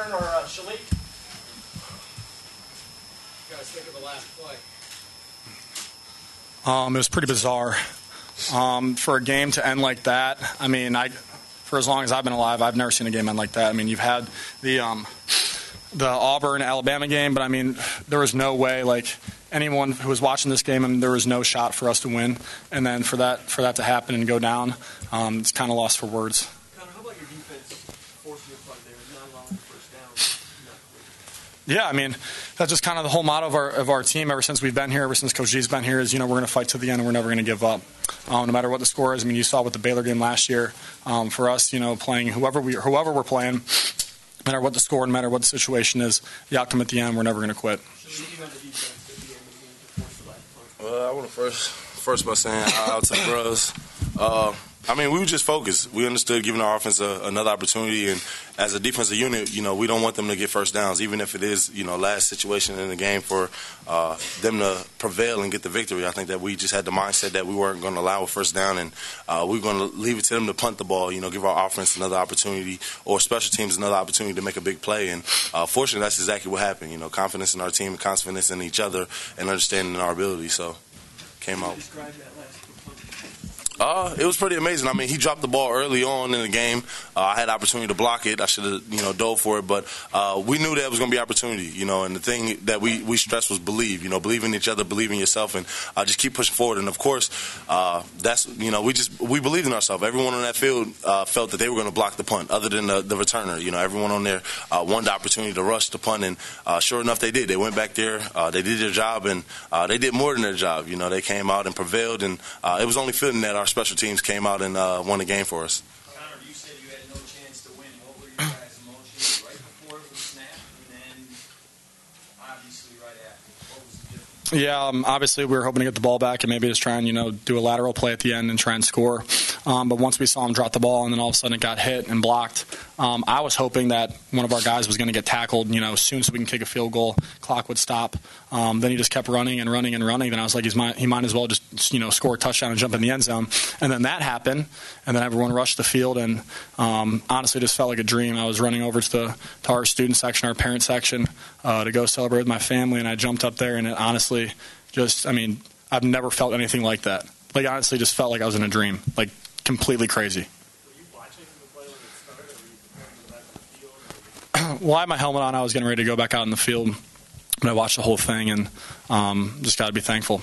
return or Shilique? You guys think of the last play? It was pretty bizarre. For a game to end like that, I mean, for as long as I've been alive, I've never seen a game end like that. I mean, you've had the Auburn-Alabama game, but I mean, there was no way, like, anyone who was watching this game, I mean, there was no shot for us to win. And then for that to happen and go down, it's kind of lost for words. Connor, how about your defense forcing your punt there, not allowing the first down? Yeah, I mean, that's just kind of the whole motto of our team ever since we've been here, ever since Coach G's been here, is, we're going to fight to the end and we're never going to give up. No matter what the score is. I mean, you saw with the Baylor game last year, for us, playing whoever we're playing, no matter what the score, no matter what the situation is, the outcome at the end, we're never going to quit. I want to first by saying out to the bros. I mean, we were just focused. We understood giving our offense another opportunity, and as a defensive unit, we don't want them to get first downs, even if it is, last situation in the game for them to prevail and get the victory. I think that we just had the mindset that we weren't going to allow a first down, and we were going to leave it to them to punt the ball, give our offense another opportunity or special teams another opportunity to make a big play. And fortunately, that's exactly what happened. Confidence in our team, confidence in each other, and understanding our ability. So, came out. It was pretty amazing. I mean, he dropped the ball early on in the game. I had the opportunity to block it. I should have, dove for it. But we knew that it was going to be opportunity, and the thing that we stressed was believe. Believe in each other, believe in yourself, and just keep pushing forward. And, of course, that's, we believed in ourselves. Everyone on that field felt that they were going to block the punt, other than the returner. Everyone on there wanted the opportunity to rush the punt, and sure enough, they did. They went back there. They did their job, and they did more than their job. They came out and prevailed, and it was only fitting that our special teams came out and won the game for us. Connor, you said you had no chance to win. What were your guys' emotions right before it was snapped, and then obviously right after? What was the difference? Yeah, obviously we were hoping to get the ball back and maybe just try and, do a lateral play at the end and try and score. But once we saw him drop the ball and then all of a sudden it got hit and blocked, I was hoping that one of our guys was going to get tackled, soon so we can kick a field goal, clock would stop. Then he just kept running and running and running. Then I was like, he might as well just, score a touchdown and jump in the end zone. And then that happened, and then everyone rushed the field, and honestly, it just felt like a dream. I was running over to our student section, our parent section, to go celebrate with my family, and I jumped up there, and it honestly I've never felt anything like that. Like, honestly, just felt like I was in a dream, like completely crazy. Were you watching the play when it started, or were you preparing to go back to the field? Well, I had my helmet on. I was getting ready to go back out in the field, and I watched the whole thing, and just got to be thankful.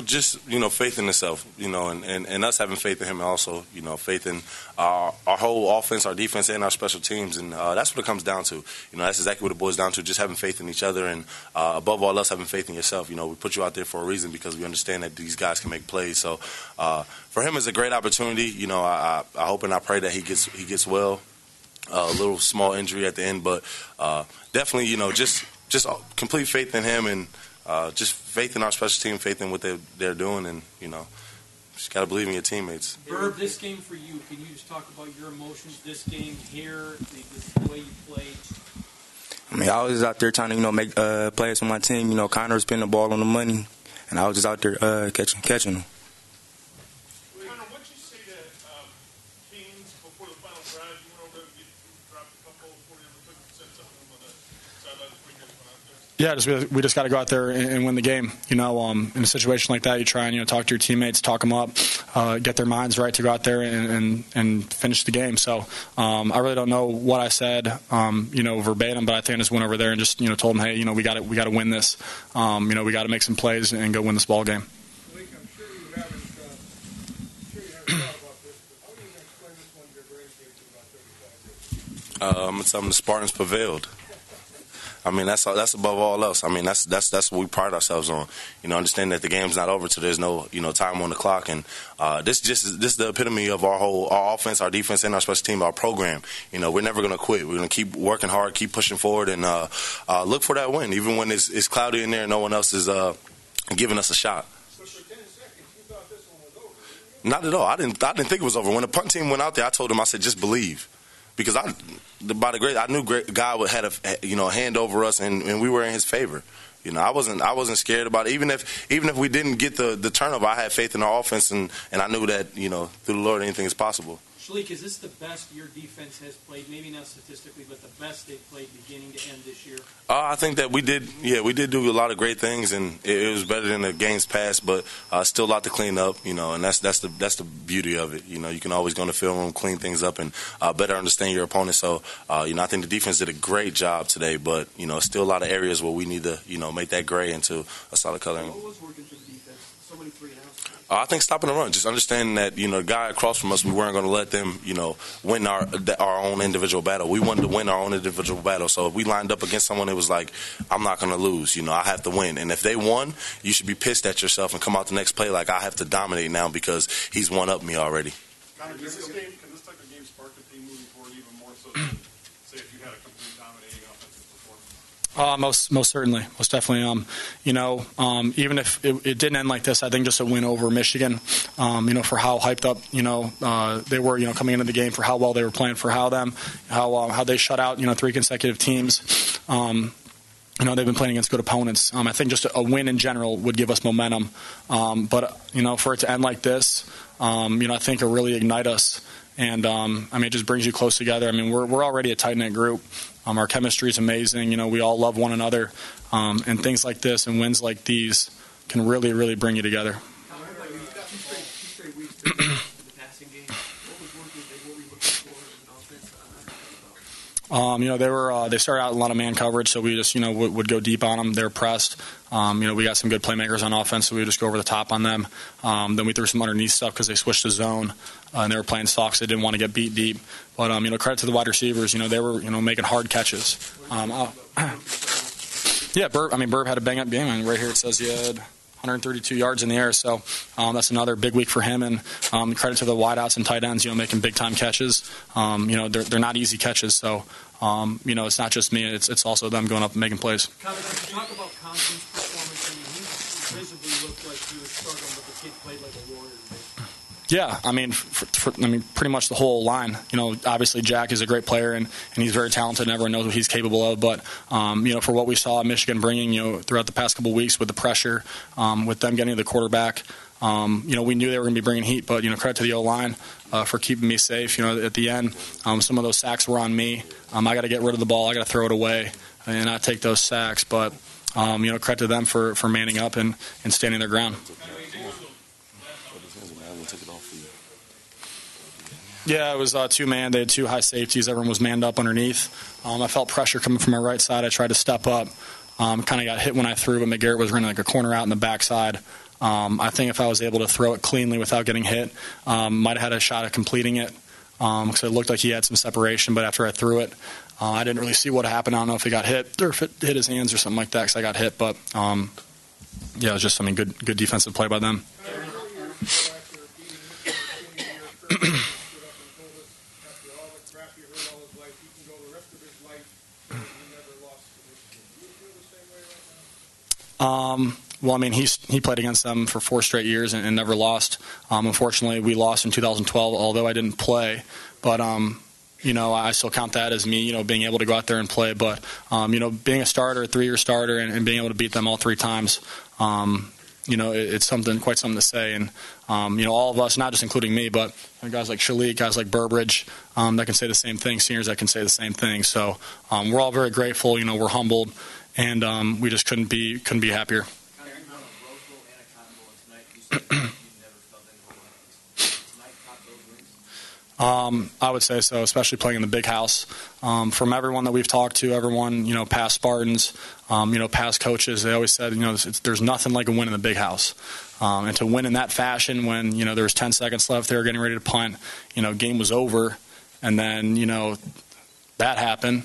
Just, faith in himself, and us having faith in him also, faith in our whole offense, our defense, and our special teams. And that's what it comes down to. That's exactly what it boils down to, just having faith in each other and, above all else, having faith in yourself. We put you out there for a reason because we understand that these guys can make plays. So for him, it's a great opportunity. I hope and I pray that he gets well. A little small injury at the end, but definitely, just complete faith in him and just faith in our special team, faith in what they're doing, and, just got to believe in your teammates. Burb, this game for you, can you just talk about your emotions this game here, the way you played? I mean, I was out there trying to, make plays for my team. Connor was putting the ball on the money, and I was just out there catching them. Connor, what did you say to Kings before the final drive? You went over there and dropped a couple before you ever said something on the sideline before you guys went out there? Yeah, we just got to go out there and win the game. In a situation like that, you try and talk to your teammates, talk them up, get their minds right to go out there and finish the game. So I really don't know what I said, verbatim, but I think I just went over there and just told them, hey, we got to win this. We got to make some plays and go win this ball game. Shilique, I'm sure you haven't thought about this, but how do you explain this one to your grandkids in about 35 years? I'm gonna tell them the Spartans prevailed. I mean, that's above all else. I mean, that's what we pride ourselves on. Understand that the game's not over, so there's no time on the clock. And this is the epitome of our offense, our defense, and our special team, our program. We're never gonna quit. We're gonna keep working hard, keep pushing forward, and look for that win, even when it's cloudy in there and no one else is giving us a shot. So for 10 seconds, you thought this one was over, didn't you? Not at all. I didn't think it was over. When the punt team went out there, I told them, I said, just believe. Because I knew God had a hand over us, and we were in His favor. I wasn't scared about it. Even if we didn't get the turnover, I had faith in our offense, and I knew that through the Lord anything is possible. Shilique, is this the best your defense has played? Maybe not statistically, but the best they've played beginning to end this year? I think that we did do a lot of great things, and it was better than the games past, but still a lot to clean up, and that's the beauty of it. You can always go in the film room, clean things up, and better understand your opponent. So, I think the defense did a great job today, but, still a lot of areas where we need to, make that gray into a solid color. What was working for the defense? So many 3-and-outs. I think stopping the run, just understanding that, the guy across from us, we weren't going to let them, win our own individual battle. We wanted to win our own individual battle. So if we lined up against someone that was like, I'm not going to lose, I have to win. And if they won, you should be pissed at yourself and come out the next play like I have to dominate now because he's one up me already. Can this type of game spark the team moving forward even more so than, say, if you had a complete dominating offensive performance? Most certainly, most definitely. Even if it didn't end like this, I think just a win over Michigan, for how hyped up, they were, coming into the game, for how well they were playing, for how they shut out, 3 consecutive teams. They've been playing against good opponents. I think just a win in general would give us momentum. But for it to end like this, I think it really ignite us. And, it just brings you close together. We're already a tight-knit group. Our chemistry is amazing. We all love one another. And things like this and wins like these can really, really bring you together. They started out in a lot of man coverage, so we just would go deep on them. They're pressed. We got some good playmakers on offense, so we would just go over the top on them. Then we threw some underneath stuff because they switched to zone and they were playing soft. They didn't want to get beat deep. But credit to the wide receivers. They were making hard catches. Burb had a bang up game. Right here it says he had 132 yards in the air, so that's another big week for him. And credit to the wideouts and tight ends, making big time catches. They're not easy catches, so it's not just me; it's also them going up and making plays. Kevin, can you talk about Compton's performance? He visibly looked like he was struggling, but the kid played like a warrior today. Yeah, pretty much the whole line. Obviously Jack is a great player and he's very talented and everyone knows what he's capable of. But for what we saw Michigan bringing, throughout the past couple of weeks with the pressure, with them getting to the quarterback, we knew they were going to be bringing heat. But credit to the O-line for keeping me safe. At the end, some of those sacks were on me. I got to get rid of the ball. I got to throw it away and not take those sacks. But credit to them for manning up and standing their ground. Yeah, it was 2-man. They had 2 high safeties. Everyone was manned up underneath. I felt pressure coming from my right side. I tried to step up. Kind of got hit when I threw, but McGarrett was running like a corner out in the backside. I think if I was able to throw it cleanly without getting hit, might have had a shot at completing it because it looked like he had some separation. But after I threw it, I didn't really see what happened. I don't know if he got hit or if it hit his hands or something like that because I got hit. But, it was just good defensive play by them. He played against them for 4 straight years and never lost. Unfortunately, we lost in 2012, although I didn't play. But, I still count that as me, being able to go out there and play. But, being a starter, a 3-year starter, and being able to beat them all 3 times, it's quite something to say. And, all of us, not just including me, but guys like Shilique, guys like Burbridge, that can say the same thing, seniors that can say the same thing. So we're all very grateful, we're humbled. And we just couldn't be happier. I would say so, especially playing in the big house. From everyone that we've talked to, everyone, past Spartans, past coaches, they always said, there's nothing like a win in the big house. And to win in that fashion when, there was 10 seconds left, they were getting ready to punt, game was over, and then, that happened.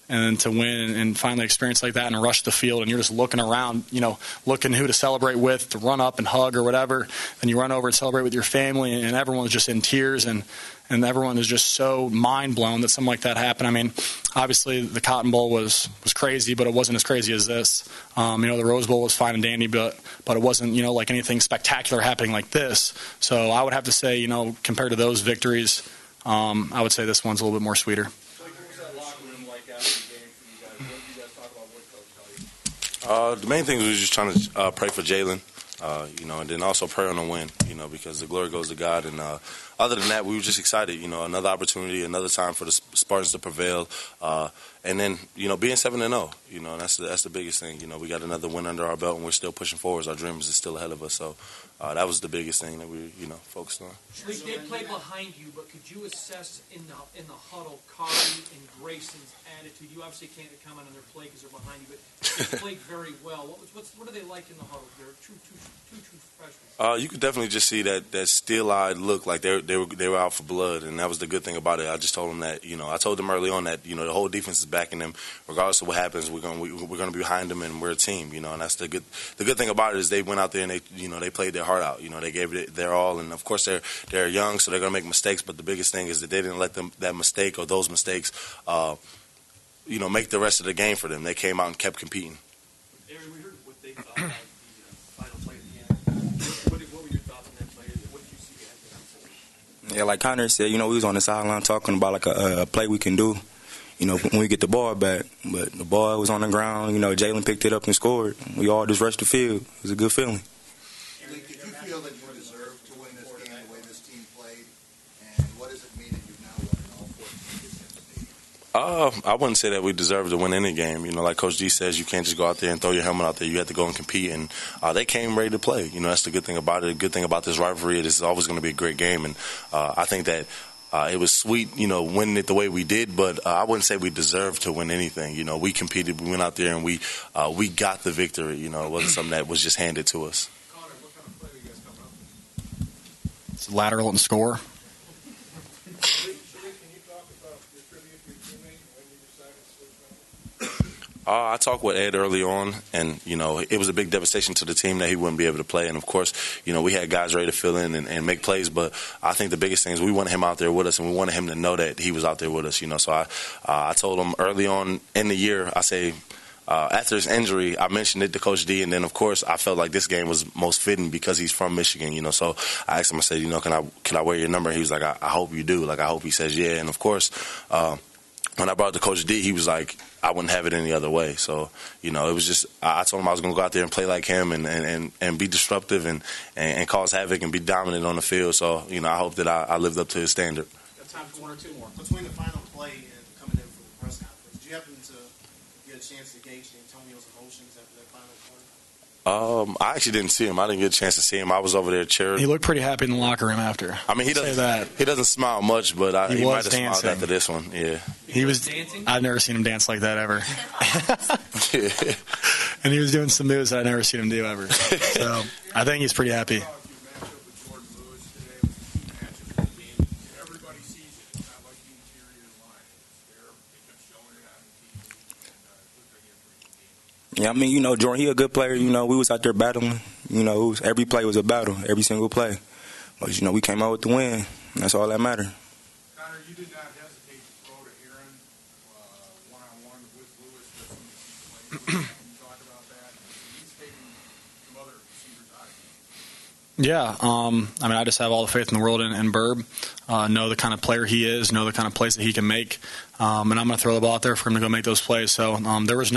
And then to win and finally experience like that and rush the field and you're just looking around, looking who to celebrate with, to run up and hug or whatever. And you run over and celebrate with your family and everyone's just in tears and everyone is just so mind blown that something like that happened. Obviously the Cotton Bowl was crazy, but it wasn't as crazy as this. The Rose Bowl was fine and dandy, but it wasn't, like anything spectacular happening like this. So I would have to say, compared to those victories, I would say this one's a little bit more sweeter. The main thing was just trying to pray for Jalen, and then also pray on the win, because the glory goes to God. And other than that, we were just excited, another opportunity, another time for the Spartans to prevail. And then, being 7-0, and that's the biggest thing. We got another win under our belt, and we're still pushing forward. Our dreams are still ahead of us. So that was the biggest thing that we, focused on. Shilique, they played behind you, but could you assess in the huddle Kari and Grayson's attitude? You obviously can't comment on their play because they're behind you, but they played very well. What are they like in the huddle? They're two freshmen. You could definitely just see that still-eyed look, like they were out for blood, and that was the good thing about it. I just told them that, I told them early on that, the whole defense is backing them, regardless of what happens. We're going to be behind them, and we're a team, and that's the good thing about it is they went out there and they played their heart out, they gave it their all, and of course they're young, so they're going to make mistakes. But the biggest thing is that they didn't let that mistake or those mistakes, make the rest of the game for them. They came out and kept competing. Aaron, we heard what they thought about the final play at the end. What were your thoughts on that play? What did you see after? Yeah, like Connor said, we was on the sideline talking about like a play we can do, when we get the ball back. But the ball was on the ground. Jalen picked it up and scored. We all just rushed the field. It was a good feeling. Did you feel that you deserved to win this game the way this team played? And what does it mean that you've now won all 14 games? I wouldn't say that we deserve to win any game. Like Coach G says, you can't just go out there and throw your helmet out there. You have to go and compete, and they came ready to play. That's the good thing about it. The good thing about this rivalry is it's always going to be a great game, and I think that it was sweet, winning it the way we did, but I wouldn't say we deserved to win anything. We competed, we went out there, and we got the victory. It wasn't something that was just handed to us. Connor, what kind of play are you guys coming up with? It's lateral and score. Shilique, can you talk about your tribute to your teammate and when you decided to switch on? I talked with Ed early on, and, it was a big devastation to the team that he wouldn't be able to play. And, of course, we had guys ready to fill in and make plays. But I think the biggest thing is we wanted him out there with us, and we wanted him to know that he was out there with us. So I told him early on in the year, I say, after his injury, I mentioned it to Coach D, and then, of course, I felt like this game was most fitting because he's from Michigan, So I asked him, I said, can I wear your number? He was like, I hope you do. I hope he says yeah. And, of course, when I brought it to Coach D, he was like, I wouldn't have it any other way. So, it was just, I told him I was going to go out there and play like him and be disruptive and cause havoc and be dominant on the field. So, I hope that I lived up to his standard. Got time for one or two more. Between the final play and coming in for the press conference, did you happen to get a chance to gauge Antonio's emotions after that final play? I actually didn't see him. I didn't get a chance to see him. I was over there cheering. He looked pretty happy in the locker room after. I mean, he doesn't smile much, but he might have smiled after this one. Yeah, he was dancing. I've never seen him dance like that ever. And he was doing some moves that I've never seen him do ever. So I think he's pretty happy. Yeah, Jordan, he a good player. We was out there battling. Every play was a battle, every single play. But, we came out with the win. And that's all that mattered. Connor, you did not hesitate to throw to Aaron one-on-one with Lewis for some of the key plays. Can you talk about that? He's taking some other receivers out of you. Yeah, I just have all the faith in the world in Burb. Know the kind of player he is, know the kind of plays that he can make. And I'm going to throw the ball out there for him to go make those plays. So there was it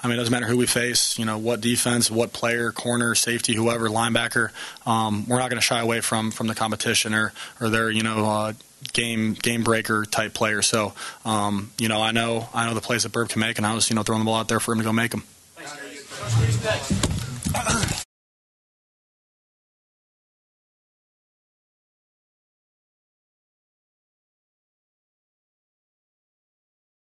doesn't matter who we face, what defense, what player, corner, safety, whoever, linebacker. We're not going to shy away from the competition or their, game breaker type player. So, I know the plays that Burb can make, and I was, throwing the ball out there for him to go make them. Thanks, guys.